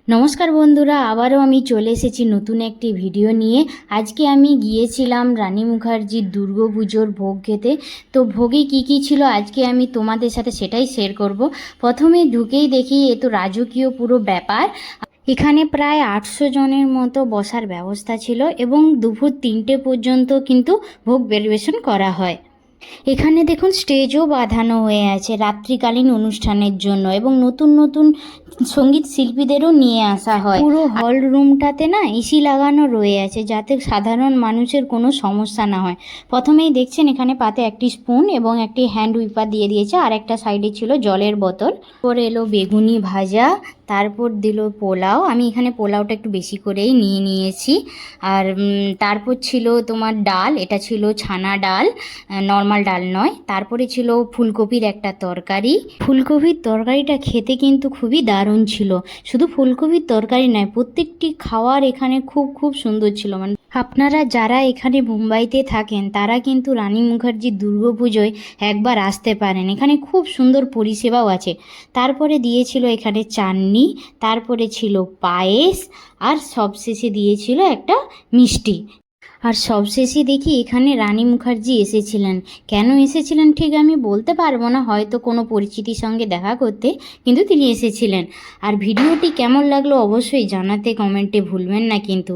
নমস্কার বন্ধুরা, আবারও আমি চলে এসেছি নতুন একটি ভিডিও নিয়ে। আজকে আমি গিয়েছিলাম রানী মুখার্জির দুর্গাপুজোর ভোগ খেতে। তো ভোগে কি কি ছিল আজকে আমি তোমাদের সাথে সেটাই শেয়ার করব। প্রথমে ঢুকেই দেখি এ তো রাজকীয় পুরো ব্যাপার। এখানে প্রায় 800 জনের মতো বসার ব্যবস্থা ছিল এবং দুপুর 3টে পর্যন্ত কিন্তু ভোগ পরিবেশন করা হয়। এখানে দেখুন স্টেজও বাঁধানো হয়ে আছে রাত্রিকালীন অনুষ্ঠানের জন্য এবং নতুন নতুন সঙ্গীত শিল্পীদেরও নিয়ে আসা হয়। পুরো হল রুমটাতে না এসি লাগানো রয়ে আছে যাতে সাধারণ মানুষের কোনো সমস্যা না হয়। প্রথমেই দেখছেন এখানে পাতে একটি স্পুন এবং একটি হ্যান্ড উইপার দিয়ে দিয়েছে, আর একটা সাইডে ছিল জলের বোতল। পরে এলো বেগুনি ভাজা, তারপর দিল পোলাও। আমি এখানে পোলাওটা একটু বেশি করেই নিয়েছি। আর তারপর ছিল তোমার ডাল, এটা ছিল ছানা ডাল, নর্মাল ডাল নয়। তারপরে ছিল ফুলকপির একটা তরকারি। ফুলকপির তরকারিটা খেতে কিন্তু খুবই দারুণ ছিল। শুধু ফুলকপির তরকারি নয়, প্রত্যেকটি খাওয়ার এখানে খুব সুন্দর ছিল। মানে আপনারা যারা এখানে মুম্বাইতে থাকেন তারা কিন্তু রানী মুখার্জির দুর্গাপুজোয় একবার আসতে পারেন, এখানে খুব সুন্দর পরিষেবাও আছে। তারপরে দিয়েছিল এখানে চাটনি, তারপরে ছিল পায়েস, আর সবশেষে দিয়েছিল একটা মিষ্টি। আর সবশেষে দেখি এখানে রানী মুখার্জি এসেছিলেন। কেন এসেছিলেন ঠিক আমি বলতে পারবো না, হয়তো কোনো পরিচিতির সঙ্গে দেখা করতে, কিন্তু তিনি এসেছিলেন। আর ভিডিওটি কেমন লাগলো অবশ্যই জানাতে কমেন্টে ভুলবেন না কিন্তু।